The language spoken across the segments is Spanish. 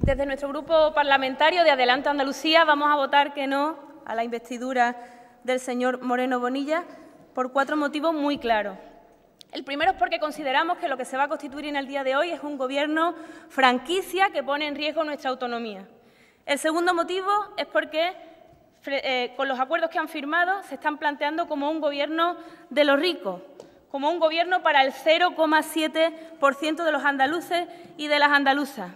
Desde nuestro grupo parlamentario de Adelante Andalucía vamos a votar que no a la investidura del señor Moreno Bonilla por 4 motivos muy claros. El primero es porque consideramos que lo que se va a constituir en el día de hoy es un gobierno franquicia que pone en riesgo nuestra autonomía. El segundo motivo es porque con los acuerdos que han firmado se están planteando como un gobierno de los ricos, como un gobierno para el 0,7% de los andaluces y de las andaluzas,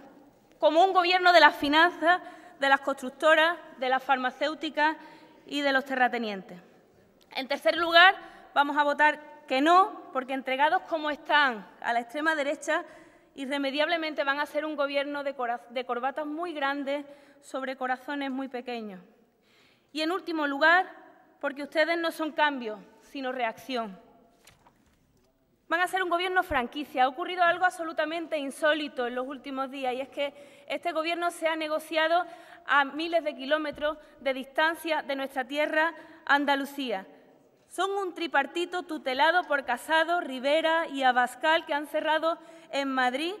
como un gobierno de las finanzas, de las constructoras, de las farmacéuticas y de los terratenientes. En tercer lugar, vamos a votar que no, porque entregados como están a la extrema derecha, irremediablemente van a ser un gobierno de corbatas muy grandes sobre corazones muy pequeños. Y en último lugar, porque ustedes no son cambio, sino reacción. Van a ser un gobierno franquicia. Ha ocurrido algo absolutamente insólito en los últimos días y es que este gobierno se ha negociado a miles de kilómetros de distancia de nuestra tierra, Andalucía. Son un tripartito tutelado por Casado, Rivera y Abascal que han cerrado en Madrid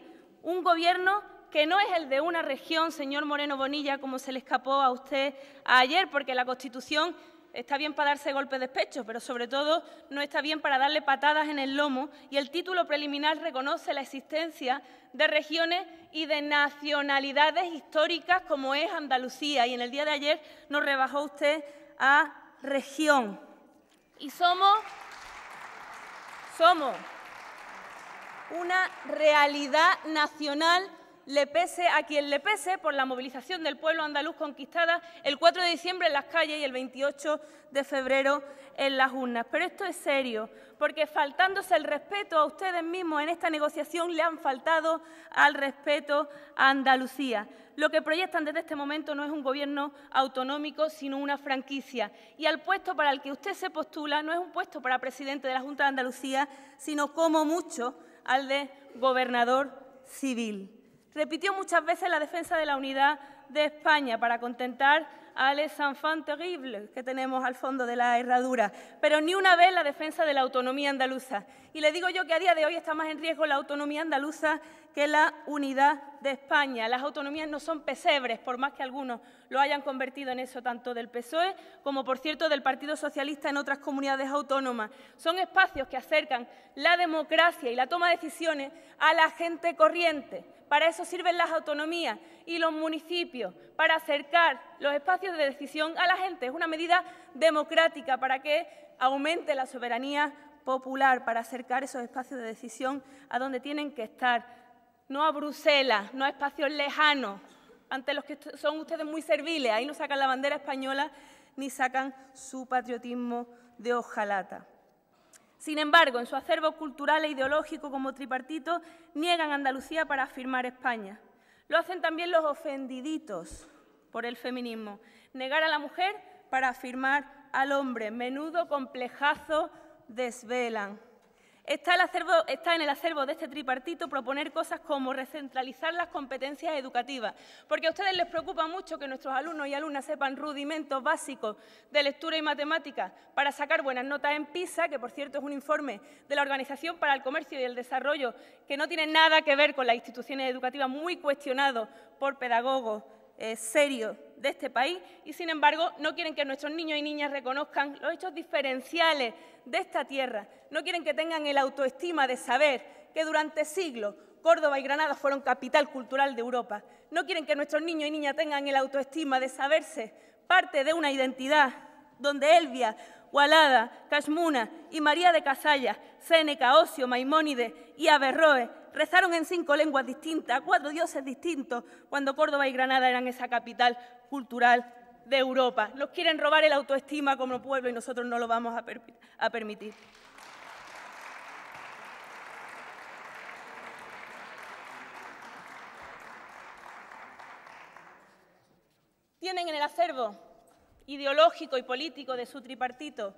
un gobierno que no es el de una región, señor Moreno Bonilla, como se le escapó a usted ayer, porque la Constitución está bien para darse golpes de pecho, pero sobre todo no está bien para darle patadas en el lomo, y el título preliminar reconoce la existencia de regiones y de nacionalidades históricas como es Andalucía, y en el día de ayer nos rebajó usted a región. Y somos una realidad nacional, le pese a quien le pese, por la movilización del pueblo andaluz conquistada el 4 de diciembre en las calles y el 28 de febrero en las urnas. Pero esto es serio, porque faltándose el respeto a ustedes mismos en esta negociación, le han faltado al respeto a Andalucía. Lo que proyectan desde este momento no es un gobierno autonómico, sino una franquicia. Y al puesto para el que usted se postula no es un puesto para presidente de la Junta de Andalucía, sino como mucho al de gobernador civil. Repitió muchas veces la defensa de la unidad de España para contentar a les enfants terribles que tenemos al fondo de la herradura, pero ni una vez la defensa de la autonomía andaluza. Y le digo yo que a día de hoy está más en riesgo la autonomía andaluza que la unidad de España. Las autonomías no son pesebres, por más que algunos lo hayan convertido en eso, tanto del PSOE como, por cierto, del Partido Socialista en otras comunidades autónomas. Son espacios que acercan la democracia y la toma de decisiones a la gente corriente. Para eso sirven las autonomías y los municipios, para acercar los espacios de decisión a la gente. Es una medida democrática para que aumente la soberanía popular, para acercar esos espacios de decisión a donde tienen que estar, no a Bruselas, no a espacios lejanos, ante los que son ustedes muy serviles. Ahí no sacan la bandera española ni sacan su patriotismo de hojalata. Sin embargo, en su acervo cultural e ideológico como tripartito, niegan Andalucía para afirmar España. Lo hacen también los ofendiditos por el feminismo. Negar a la mujer para afirmar al hombre. Menudo complejazo desvelan. Está en el acervo de este tripartito proponer cosas como recentralizar las competencias educativas, porque a ustedes les preocupa mucho que nuestros alumnos y alumnas sepan rudimentos básicos de lectura y matemáticas para sacar buenas notas en PISA, que por cierto es un informe de la Organización para el Comercio y el Desarrollo que no tiene nada que ver con las instituciones educativas, muy cuestionado por pedagogos serios de este país, y sin embargo no quieren que nuestros niños y niñas reconozcan los hechos diferenciales de esta tierra, no quieren que tengan el autoestima de saber que durante siglos Córdoba y Granada fueron capital cultural de Europa, no quieren que nuestros niños y niñas tengan el autoestima de saberse parte de una identidad donde Elvia, Gualada, Casmuna y María de Casalla, Séneca, Ocio, Maimónides y Averroes rezaron en 5 lenguas distintas, 4 dioses distintos, cuando Córdoba y Granada eran esa capital cultural de Europa. Nos quieren robar el autoestima como pueblo y nosotros no lo vamos a permitir. Tienen en el acervo ideológico y político de su tripartito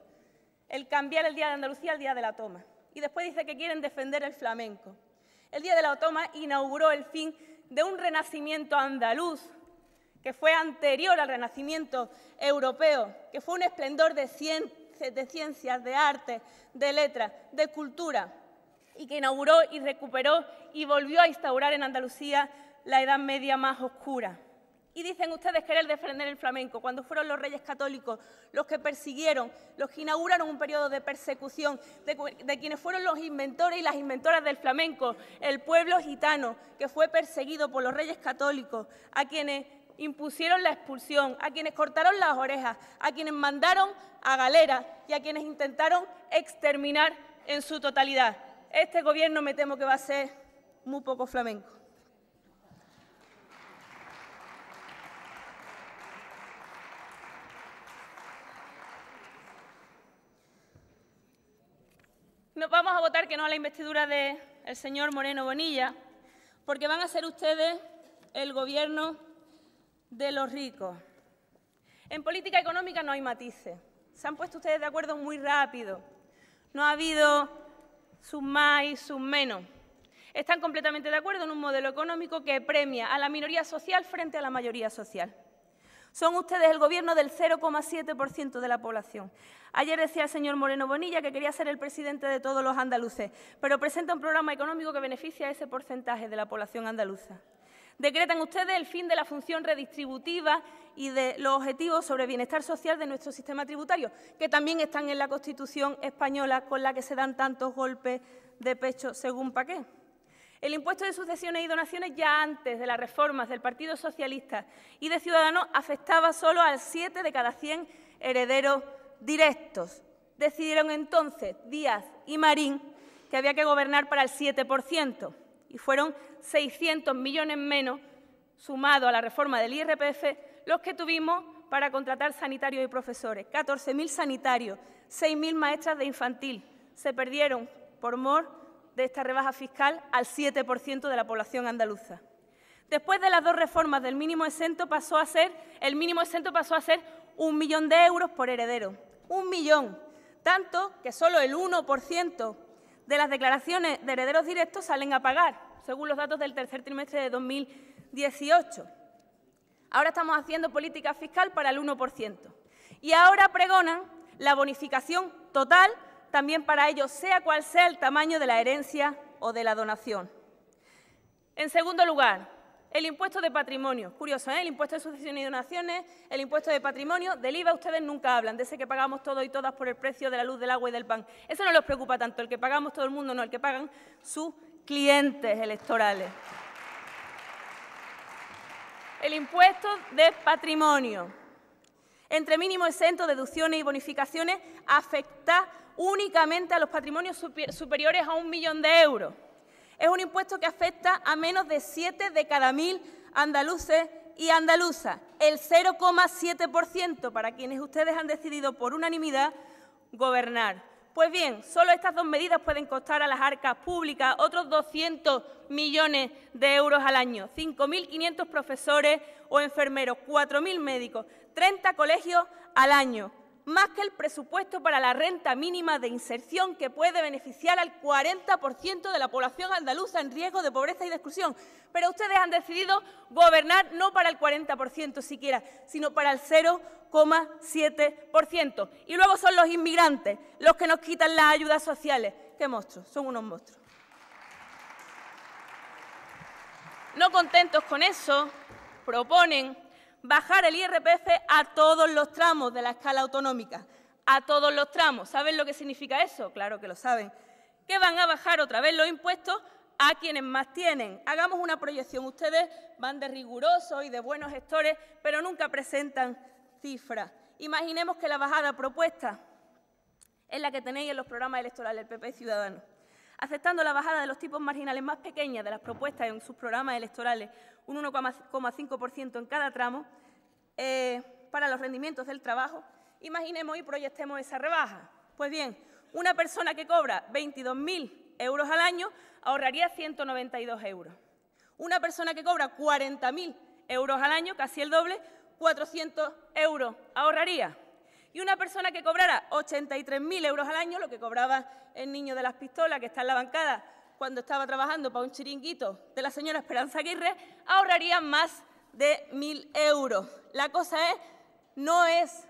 el cambiar el Día de Andalucía al Día de la Toma. Y después dice que quieren defender el flamenco. El Día de la Toma inauguró el fin de un renacimiento andaluz que fue anterior al renacimiento europeo, que fue un esplendor de ciencias, de arte, de letras, de cultura, y que inauguró y recuperó y volvió a instaurar en Andalucía la Edad Media más oscura. Y dicen ustedes querer defender el flamenco, cuando fueron los reyes católicos los que persiguieron, los que inauguraron un periodo de persecución de quienes fueron los inventores y las inventoras del flamenco, el pueblo gitano, que fue perseguido por los reyes católicos, a quienes impusieron la expulsión, a quienes cortaron las orejas, a quienes mandaron a galera y a quienes intentaron exterminar en su totalidad. Este gobierno me temo que va a ser muy poco flamenco. Nos vamos a votar que no a la investidura del señor Moreno Bonilla, porque van a ser ustedes el gobierno de los ricos. En política económica no hay matices. Se han puesto ustedes de acuerdo muy rápido. No ha habido sus más y sus menos. Están completamente de acuerdo en un modelo económico que premia a la minoría social frente a la mayoría social. Son ustedes el gobierno del 0,7% de la población. Ayer decía el señor Moreno Bonilla que quería ser el presidente de todos los andaluces, pero presenta un programa económico que beneficia a ese porcentaje de la población andaluza. Decretan ustedes el fin de la función redistributiva y de los objetivos sobre bienestar social de nuestro sistema tributario, que también están en la Constitución española con la que se dan tantos golpes de pecho según pa' qué. El impuesto de sucesiones y donaciones ya antes de las reformas del Partido Socialista y de Ciudadanos afectaba solo al 7 de cada 100 herederos directos. Decidieron entonces Díaz y Marín que había que gobernar para el 7% y fueron 600 millones menos, sumado a la reforma del IRPF, los que tuvimos para contratar sanitarios y profesores. 14.000 sanitarios, 6.000 maestras de infantil se perdieron por mor de esta rebaja fiscal al 7% de la población andaluza. Después de las dos reformas del mínimo exento el mínimo exento pasó a ser 1 millón de euros por heredero. 1 millón, tanto que solo el 1% de las declaraciones de herederos directos salen a pagar, según los datos del tercer trimestre de 2018. Ahora estamos haciendo política fiscal para el 1%. Y ahora pregonan la bonificación total también para ellos, sea cual sea el tamaño de la herencia o de la donación. En segundo lugar, el impuesto de patrimonio. Curioso, ¿eh? El impuesto de sucesiones y donaciones, el impuesto de patrimonio. Del IVA ustedes nunca hablan, de ese que pagamos todos y todas por el precio de la luz, del agua y del pan. Eso no les preocupa tanto, el que pagamos todo el mundo, no, el que pagan sus clientes electorales. El impuesto de patrimonio. Entre mínimo exento, deducciones y bonificaciones, afecta únicamente a los patrimonios superiores a 1 millón de euros. Es un impuesto que afecta a menos de 7 de cada 1.000 andaluces y andaluzas, el 0,7% para quienes ustedes han decidido por unanimidad gobernar. Pues bien, solo estas dos medidas pueden costar a las arcas públicas otros 200 millones de euros al año, 5.500 profesores o enfermeros, 4.000 médicos, 30 colegios al año, más que el presupuesto para la renta mínima de inserción que puede beneficiar al 40% de la población andaluza en riesgo de pobreza y de exclusión. Pero ustedes han decidido gobernar no para el 40% siquiera, sino para el 0,7%. Y luego son los inmigrantes los que nos quitan las ayudas sociales. ¡Qué monstruos! Son unos monstruos. No contentos con eso, proponen bajar el IRPF a todos los tramos de la escala autonómica, a todos los tramos. ¿Saben lo que significa eso? Claro que lo saben. Que van a bajar otra vez los impuestos a quienes más tienen. Hagamos una proyección. Ustedes van de rigurosos y de buenos gestores, pero nunca presentan cifras. Imaginemos que la bajada propuesta es la que tenéis en los programas electorales del PP y Ciudadanos. Aceptando la bajada de los tipos marginales más pequeñas de las propuestas en sus programas electorales, un 1,5% en cada tramo, para los rendimientos del trabajo, imaginemos y proyectemos esa rebaja. Pues bien, una persona que cobra 22.000 euros al año ahorraría 192 euros. Una persona que cobra 40.000 euros al año, casi el doble, 400 euros ahorraría. Y una persona que cobrara 83.000 euros al año, lo que cobraba el niño de las pistolas que está en la bancada cuando estaba trabajando para un chiringuito de la señora Esperanza Aguirre, ahorraría más de 1.000 euros. La cosa no es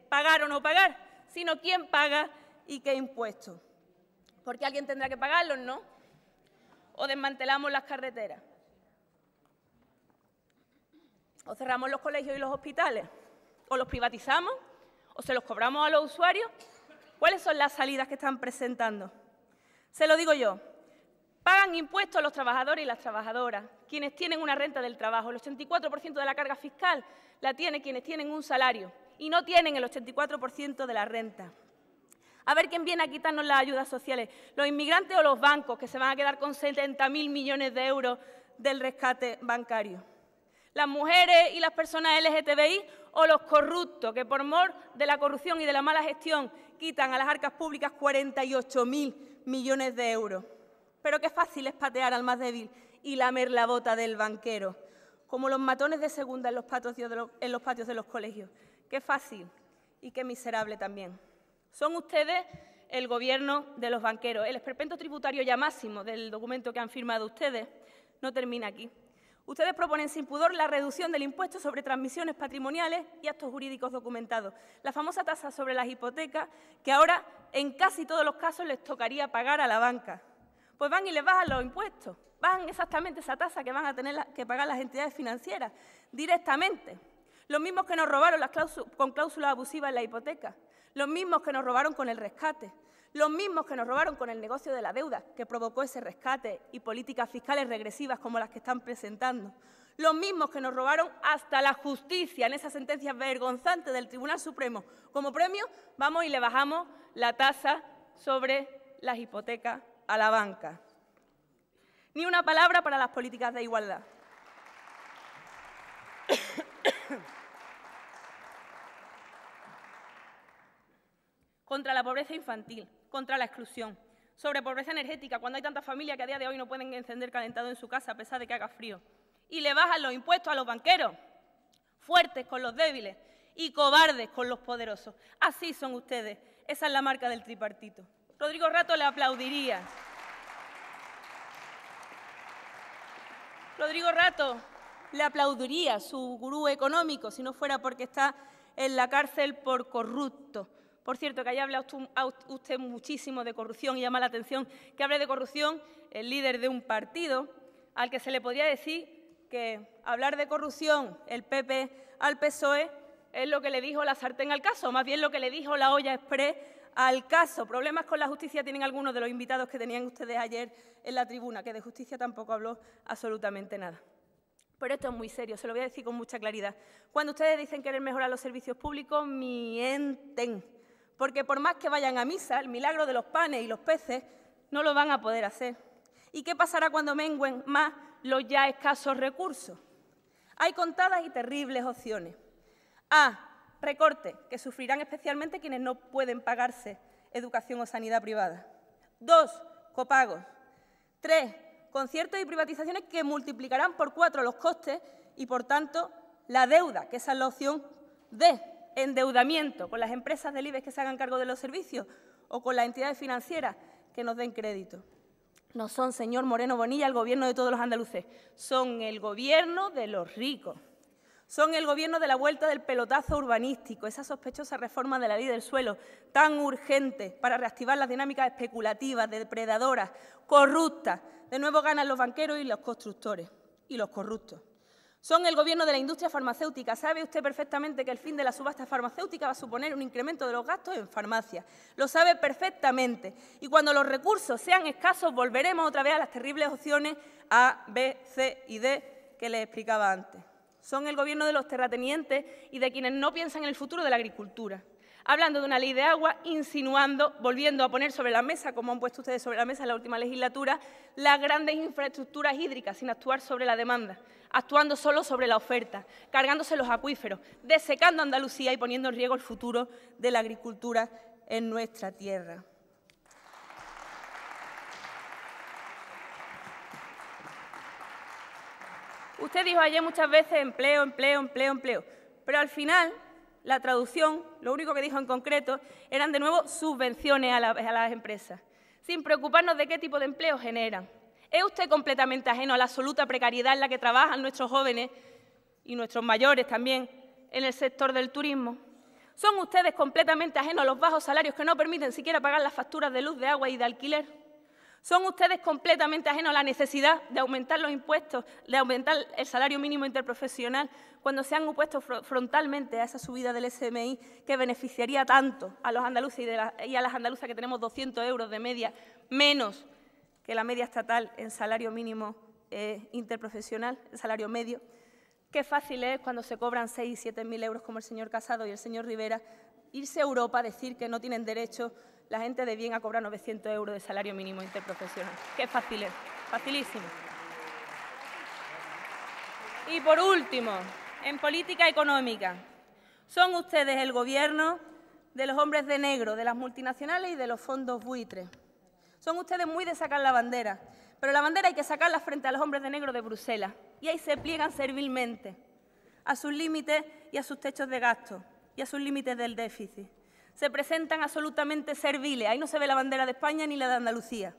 pagar o no pagar, sino quién paga y qué impuestos. Porque alguien tendrá que pagarlos, ¿no? O desmantelamos las carreteras. O cerramos los colegios y los hospitales, o los privatizamos, o se los cobramos a los usuarios. ¿Cuáles son las salidas que están presentando? Se lo digo yo. Pagan impuestos los trabajadores y las trabajadoras, quienes tienen una renta del trabajo. El 84% de la carga fiscal la tienen quienes tienen un salario y no tienen el 84% de la renta. A ver quién viene a quitarnos las ayudas sociales, los inmigrantes o los bancos, que se van a quedar con 70.000 millones de euros del rescate bancario. Las mujeres y las personas LGTBI o los corruptos, que por mor de la corrupción y de la mala gestión quitan a las arcas públicas 48.000 millones de euros. Pero qué fácil es patear al más débil y lamer la bota del banquero, como los matones de segunda en los patios de los colegios. Qué fácil y qué miserable también. Son ustedes el gobierno de los banqueros. El esperpento tributario ya máximo del documento que han firmado ustedes no termina aquí. Ustedes proponen sin pudor la reducción del impuesto sobre transmisiones patrimoniales y actos jurídicos documentados, la famosa tasa sobre las hipotecas que ahora en casi todos los casos les tocaría pagar a la banca. Pues van y les bajan los impuestos, bajan exactamente esa tasa que van a tener que pagar las entidades financieras directamente. Los mismos que nos robaron con cláusulas abusivas en la hipoteca, los mismos que nos robaron con el rescate, los mismos que nos robaron con el negocio de la deuda que provocó ese rescate y políticas fiscales regresivas como las que están presentando, los mismos que nos robaron hasta la justicia en esas sentencias vergonzantes del Tribunal Supremo. Como premio, vamos y le bajamos la tasa sobre las hipotecas a la banca. Ni una palabra para las políticas de igualdad. Contra la pobreza infantil, contra la exclusión, sobre pobreza energética, cuando hay tantas familias que a día de hoy no pueden encender calentador en su casa a pesar de que haga frío. Y le bajan los impuestos a los banqueros, fuertes con los débiles y cobardes con los poderosos. Así son ustedes, esa es la marca del tripartito. Rodrigo Rato le aplaudiría. Rodrigo Rato le aplaudiría su gurú económico si no fuera porque está en la cárcel por corrupto. Por cierto, que haya hablado usted muchísimo de corrupción y llama la atención que hable de corrupción el líder de un partido al que se le podría decir que hablar de corrupción el PP al PSOE es lo que le dijo la sartén al caso, más bien lo que le dijo la olla exprés al caso. Problemas con la justicia tienen algunos de los invitados que tenían ustedes ayer en la tribuna, que de justicia tampoco habló absolutamente nada. Pero esto es muy serio, se lo voy a decir con mucha claridad. Cuando ustedes dicen querer mejorar los servicios públicos, mienten. Porque por más que vayan a misa, el milagro de los panes y los peces no lo van a poder hacer. ¿Y qué pasará cuando mengüen más los ya escasos recursos? Hay contadas y terribles opciones. A, recorte, que sufrirán especialmente quienes no pueden pagarse educación o sanidad privada. 2, copagos. 3, conciertos y privatizaciones que multiplicarán por 4 los costes y, por tanto, la deuda, que esa es la opción D, endeudamiento con las empresas del IBEX que se hagan cargo de los servicios o con las entidades financieras que nos den crédito. No son, señor Moreno Bonilla, el gobierno de todos los andaluces, son el gobierno de los ricos. Son el gobierno de la vuelta del pelotazo urbanístico, esa sospechosa reforma de la ley del suelo tan urgente para reactivar las dinámicas especulativas, depredadoras, corruptas. De nuevo ganan los banqueros y los constructores y los corruptos. Son el gobierno de la industria farmacéutica. Sabe usted perfectamente que el fin de la subasta farmacéutica va a suponer un incremento de los gastos en farmacia. Lo sabe perfectamente. Y cuando los recursos sean escasos, volveremos otra vez a las terribles opciones A, B, C y D que les explicaba antes. Son el gobierno de los terratenientes y de quienes no piensan en el futuro de la agricultura. Hablando de una ley de agua, insinuando, volviendo a poner sobre la mesa, como han puesto ustedes sobre la mesa en la última legislatura, las grandes infraestructuras hídricas sin actuar sobre la demanda, actuando solo sobre la oferta, cargándose los acuíferos, desecando Andalucía y poniendo en riesgo el futuro de la agricultura en nuestra tierra. Usted dijo ayer muchas veces empleo, empleo, empleo, empleo, pero al final la traducción, lo único que dijo en concreto, eran de nuevo subvenciones a las empresas, sin preocuparnos de qué tipo de empleo generan. ¿Es usted completamente ajeno a la absoluta precariedad en la que trabajan nuestros jóvenes y nuestros mayores también en el sector del turismo? ¿Son ustedes completamente ajenos a los bajos salarios que no permiten siquiera pagar las facturas de luz, de agua y de alquiler? Son ustedes completamente ajenos a la necesidad de aumentar los impuestos, de aumentar el salario mínimo interprofesional, cuando se han opuesto frontalmente a esa subida del SMI que beneficiaría tanto a los andaluces y a las andaluzas, que tenemos 200 euros de media, menos que la media estatal en salario mínimo interprofesional, el salario medio. Qué fácil es, cuando se cobran 6 y 7 mil euros como el señor Casado y el señor Rivera, irse a Europa a decir que no tienen derecho la gente de bien a cobrar 900 euros de salario mínimo interprofesional. Qué fácil es, facilísimo. Y por último, en política económica, son ustedes el gobierno de los hombres de negro, de las multinacionales y de los fondos buitres. Son ustedes muy de sacar la bandera, pero la bandera hay que sacarla frente a los hombres de negro de Bruselas, y ahí se pliegan servilmente a sus límites y a sus techos de gasto y a sus límites del déficit. Se presentan absolutamente serviles. Ahí no se ve la bandera de España ni la de Andalucía.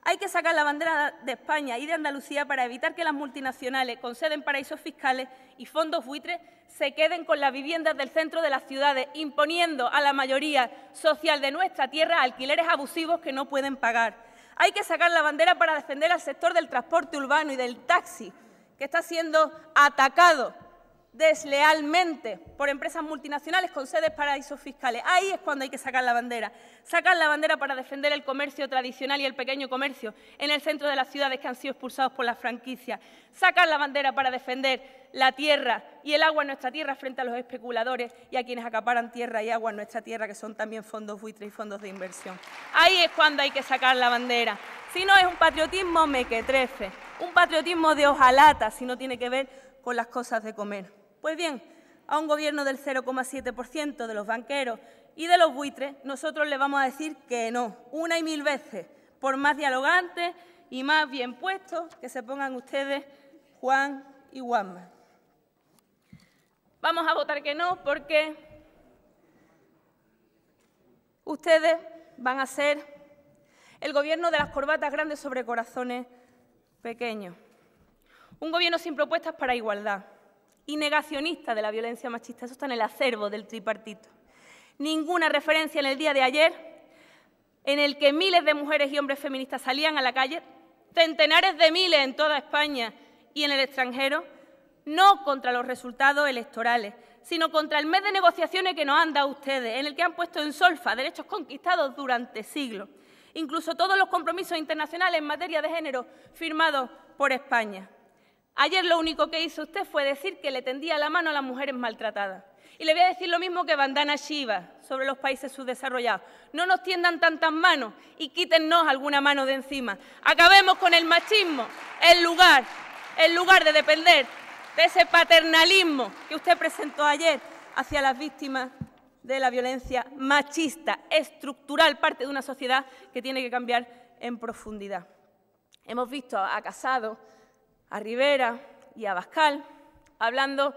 Hay que sacar la bandera de España y de Andalucía para evitar que las multinacionales, con sede en paraísos fiscales y fondos buitres, se queden con las viviendas del centro de las ciudades, imponiendo a la mayoría social de nuestra tierra alquileres abusivos que no pueden pagar. Hay que sacar la bandera para defender al sector del transporte urbano y del taxi, que está siendo atacado deslealmente por empresas multinacionales con sedes en paraísos fiscales. Ahí es cuando hay que sacar la bandera. Sacar la bandera para defender el comercio tradicional y el pequeño comercio en el centro de las ciudades que han sido expulsados por las franquicias. Sacar la bandera para defender la tierra y el agua en nuestra tierra frente a los especuladores y a quienes acaparan tierra y agua en nuestra tierra, que son también fondos buitres y fondos de inversión. Ahí es cuando hay que sacar la bandera. Si no, es un patriotismo mequetrefe, un patriotismo de hojalata, si no tiene que ver con las cosas de comer. Pues bien, a un gobierno del 0,7% de los banqueros y de los buitres, nosotros le vamos a decir que no, una y mil veces, por más dialogantes y más bien puestos que se pongan ustedes, Juan y Juanma. Vamos a votar que no porque ustedes van a ser el gobierno de las corbatas grandes sobre corazones pequeños. Un gobierno sin propuestas para igualdad y negacionista de la violencia machista. Eso está en el acervo del tripartito. Ninguna referencia en el día de ayer en el que miles de mujeres y hombres feministas salían a la calle, centenares de miles en toda España y en el extranjero, no contra los resultados electorales, sino contra el mes de negociaciones que nos han dado ustedes, en el que han puesto en solfa derechos conquistados durante siglos, incluso todos los compromisos internacionales en materia de género firmados por España. Ayer lo único que hizo usted fue decir que le tendía la mano a las mujeres maltratadas. Y le voy a decir lo mismo que Vandana Shiva sobre los países subdesarrollados. No nos tiendan tantas manos y quítennos alguna mano de encima. Acabemos con el machismo en lugar de depender de ese paternalismo que usted presentó ayer hacia las víctimas de la violencia machista, estructural, parte de una sociedad que tiene que cambiar en profundidad. Hemos visto a Casado, a Rivera y a Abascal hablando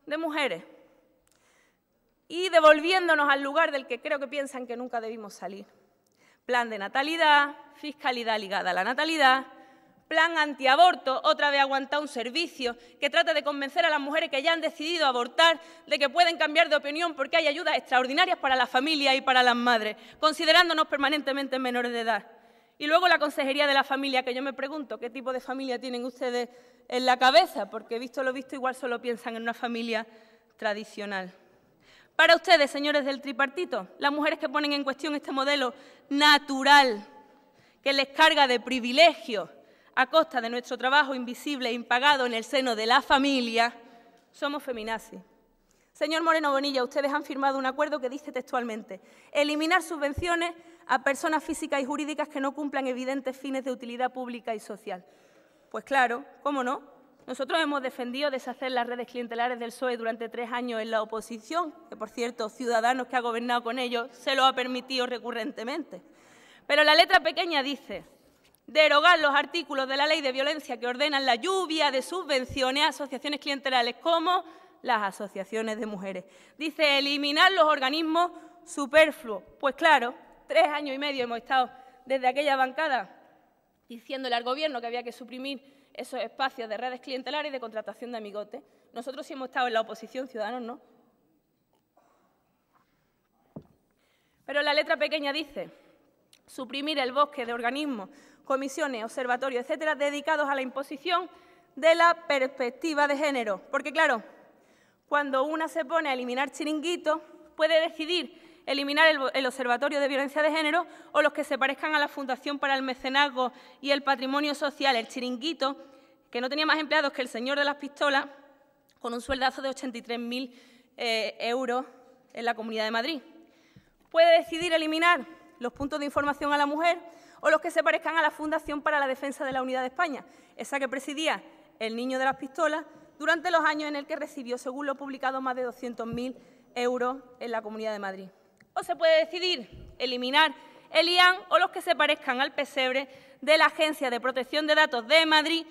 de mujeres y devolviéndonos al lugar del que creo que piensan que nunca debimos salir. Plan de natalidad, fiscalidad ligada a la natalidad, plan antiaborto, otra vez aguantar un servicio que trata de convencer a las mujeres que ya han decidido abortar de que pueden cambiar de opinión porque hay ayudas extraordinarias para las familias y para las madres, considerándonos permanentemente menores de edad. Y luego la Consejería de la Familia, que yo me pregunto qué tipo de familia tienen ustedes en la cabeza, porque visto lo visto igual solo piensan en una familia tradicional. Para ustedes, señores del tripartito, las mujeres que ponen en cuestión este modelo natural, que les carga de privilegios a costa de nuestro trabajo invisible e impagado en el seno de la familia, somos feminazis. Señor Moreno Bonilla, ustedes han firmado un acuerdo que dice textualmente: eliminar subvenciones a personas físicas y jurídicas que no cumplan evidentes fines de utilidad pública y social. Pues claro, ¿cómo no? Nosotros hemos defendido deshacer las redes clientelares del PSOE durante 3 años en la oposición, que por cierto, Ciudadanos, que ha gobernado con ellos, se lo ha permitido recurrentemente. Pero la letra pequeña dice: derogar los artículos de la Ley de Violencia que ordenan la lluvia de subvenciones a asociaciones clientelares como las asociaciones de mujeres. Dice eliminar los organismos superfluos. Pues claro, 3 años y medio hemos estado desde aquella bancada diciéndole al Gobierno que había que suprimir esos espacios de redes clientelares y de contratación de amigotes. Nosotros sí hemos estado en la oposición, Ciudadanos no. Pero la letra pequeña dice: suprimir el bosque de organismos, comisiones, observatorios, etcétera, dedicados a la imposición de la perspectiva de género. Porque, claro, cuando una se pone a eliminar chiringuitos, puede decidir eliminar el Observatorio de Violencia de Género o los que se parezcan a la Fundación para el Mecenazgo y el Patrimonio Social, el chiringuito, que no tenía más empleados que el señor de las pistolas, con un sueldazo de 83.000 euros en la Comunidad de Madrid. Puede decidir eliminar los puntos de información a la mujer o los que se parezcan a la Fundación para la Defensa de la Unidad de España, esa que presidía el niño de las pistolas durante los años en el que recibió, según lo publicado, más de 200.000 euros en la Comunidad de Madrid. O se puede decidir eliminar el IAN o los que se parezcan al pesebre de la Agencia de Protección de Datos de Madrid,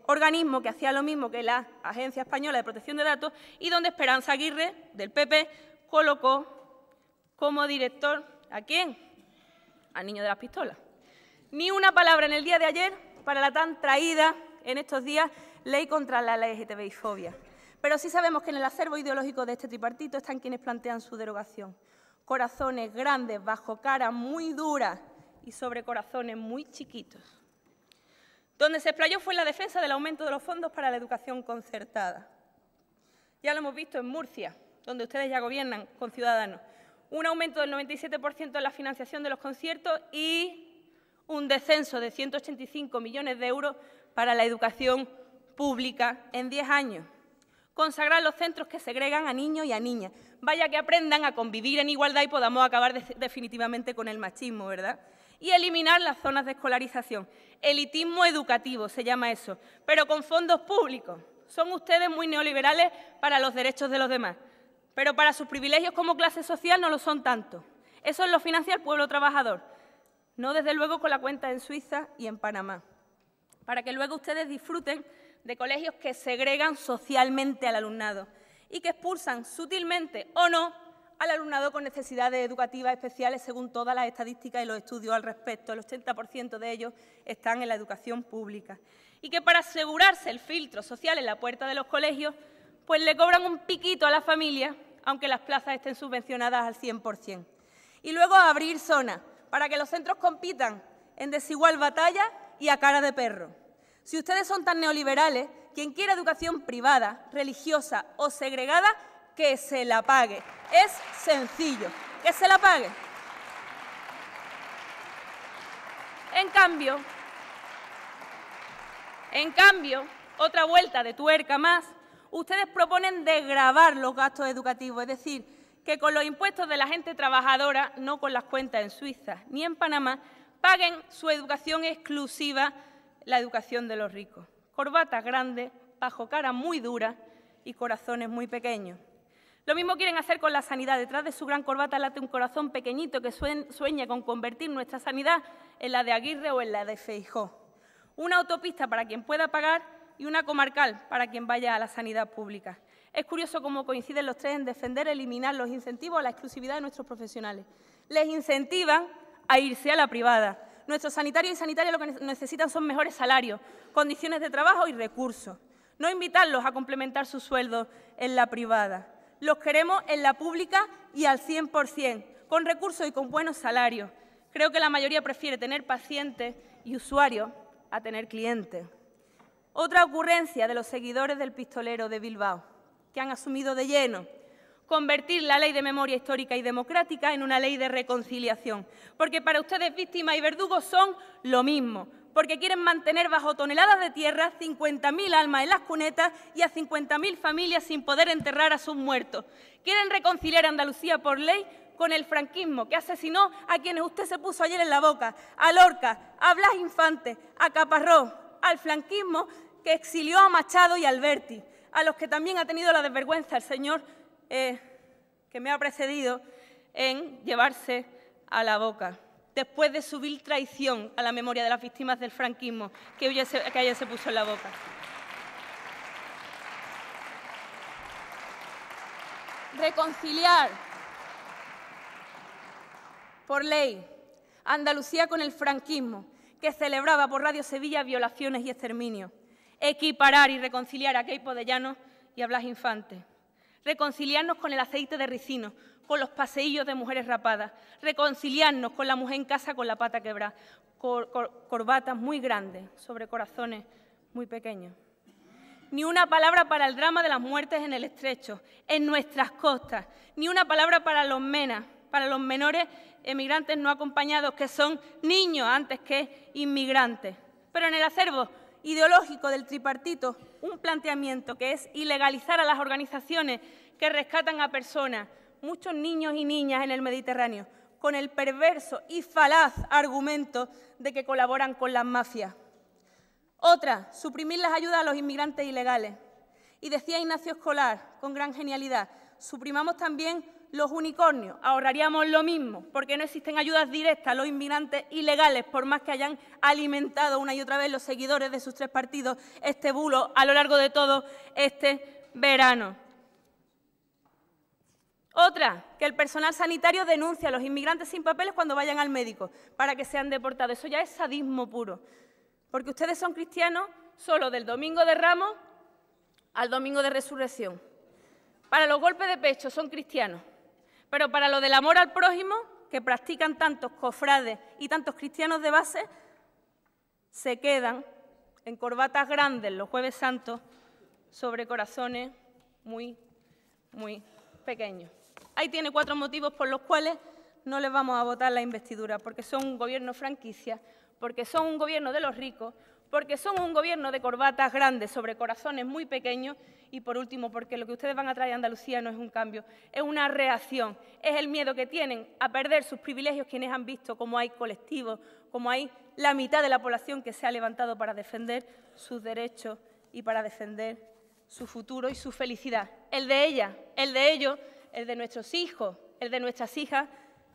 organismo que hacía lo mismo que la Agencia Española de Protección de Datos y donde Esperanza Aguirre, del PP, colocó como director ¿a quién? Al niño de las pistolas. Ni una palabra en el día de ayer para la tan traída en estos días ley contra la LGTBI-fobia. Pero sí sabemos que en el acervo ideológico de este tripartito están quienes plantean su derogación. Corazones grandes bajo caras muy duras y sobre corazones muy chiquitos. Donde se explayó fue en la defensa del aumento de los fondos para la educación concertada. Ya lo hemos visto en Murcia, donde ustedes ya gobiernan con Ciudadanos. Un aumento del 97% en la financiación de los conciertos y un descenso de 185 millones de euros para la educación pública en 10 años. Consagrar los centros que segregan a niños y a niñas. Vaya que aprendan a convivir en igualdad y podamos acabar definitivamente con el machismo, ¿verdad? Y eliminar las zonas de escolarización. Elitismo educativo se llama eso, pero con fondos públicos. Son ustedes muy neoliberales para los derechos de los demás, pero para sus privilegios como clase social no lo son tanto. Eso lo financia el pueblo trabajador, no desde luego con la cuenta en Suiza y en Panamá, para que luego ustedes disfruten de colegios que segregan socialmente al alumnado y que expulsan sutilmente o no al alumnado con necesidades educativas especiales, según todas las estadísticas y los estudios al respecto. El 80% de ellos están en la educación pública. Y que para asegurarse el filtro social en la puerta de los colegios, pues le cobran un piquito a la familia, aunque las plazas estén subvencionadas al 100%. Y luego abrir zonas para que los centros compitan en desigual batalla y a cara de perro. Si ustedes son tan neoliberales, quien quiera educación privada, religiosa o segregada, que se la pague. Es sencillo, que se la pague. En cambio, otra vuelta de tuerca más, ustedes proponen desgravar los gastos educativos, es decir, que con los impuestos de la gente trabajadora, no con las cuentas en Suiza ni en Panamá, paguen su educación exclusiva, la educación de los ricos. Corbatas grandes, bajo cara muy dura y corazones muy pequeños. Lo mismo quieren hacer con la sanidad. Detrás de su gran corbata late un corazón pequeñito que sueña con convertir nuestra sanidad en la de Aguirre o en la de Feijóo. Una autopista para quien pueda pagar y una comarcal para quien vaya a la sanidad pública. Es curioso cómo coinciden los tres en defender eliminar los incentivos a la exclusividad de nuestros profesionales. Les incentivan a irse a la privada. Nuestros sanitarios y sanitarias lo que necesitan son mejores salarios, condiciones de trabajo y recursos. No invitarlos a complementar sus sueldos en la privada. Los queremos en la pública y al 100%, con recursos y con buenos salarios. Creo que la mayoría prefiere tener pacientes y usuarios a tener clientes. Otra ocurrencia de los seguidores del pistolero de Bilbao, que han asumido de lleno convertir la Ley de Memoria Histórica y Democrática en una ley de reconciliación, porque para ustedes víctimas y verdugos son lo mismo, porque quieren mantener bajo toneladas de tierra 50.000 almas en las cunetas y a 50.000 familias sin poder enterrar a sus muertos. Quieren reconciliar a Andalucía por ley con el franquismo, que asesinó a quienes usted se puso ayer en la boca, a Lorca, a Blas Infante, a Caparrós, al franquismo que exilió a Machado y Alberti, a los que también ha tenido la desvergüenza el señor que me ha precedido en llevarse a la boca, después de su vil traición a la memoria de las víctimas del franquismo que ayer se puso en la boca. Reconciliar por ley Andalucía con el franquismo, que celebraba por Radio Sevilla violaciones y exterminios. Equiparar y reconciliar a Queipo de Llano y a Blas Infante. Reconciliarnos con el aceite de ricino, con los paseillos de mujeres rapadas, reconciliarnos con la mujer en casa con la pata quebrada, corbatas muy grandes sobre corazones muy pequeños. Ni una palabra para el drama de las muertes en el Estrecho, en nuestras costas, ni una palabra para los MENA, para los menores emigrantes no acompañados, que son niños antes que inmigrantes. Pero en el acervo ideológico del tripartito, un planteamiento que es ilegalizar a las organizaciones que rescatan a personas, muchos niños y niñas en el Mediterráneo, con el perverso y falaz argumento de que colaboran con las mafias. Otra, suprimir las ayudas a los inmigrantes ilegales. Y decía Ignacio Escolar, con gran genialidad, suprimamos también los unicornios, ahorraríamos lo mismo, porque no existen ayudas directas a los inmigrantes ilegales, por más que hayan alimentado una y otra vez los seguidores de sus tres partidos este bulo a lo largo de todo este verano. Otra, que el personal sanitario denuncie a los inmigrantes sin papeles cuando vayan al médico para que sean deportados. Eso ya es sadismo puro, porque ustedes son cristianos solo del Domingo de Ramos al Domingo de Resurrección. Para los golpes de pecho son cristianos, pero para lo del amor al prójimo, que practican tantos cofrades y tantos cristianos de base, se quedan en corbatas grandes los Jueves Santos sobre corazones muy, muy pequeños. Ahí tiene 4 motivos por los cuales no les vamos a votar la investidura, porque son un gobierno franquicia, porque son un gobierno de los ricos, porque son un gobierno de corbatas grandes sobre corazones muy pequeños y, por último, porque lo que ustedes van a traer a Andalucía no es un cambio, es una reacción, es el miedo que tienen a perder sus privilegios quienes han visto cómo hay colectivos, cómo hay la mitad de la población que se ha levantado para defender sus derechos y para defender su futuro y su felicidad, el de ella, el de ellos, el de nuestros hijos, el de nuestras hijas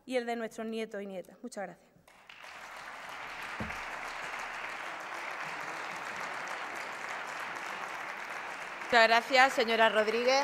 y el de nuestros nietos y nietas. Muchas gracias. Muchas gracias, señora Rodríguez.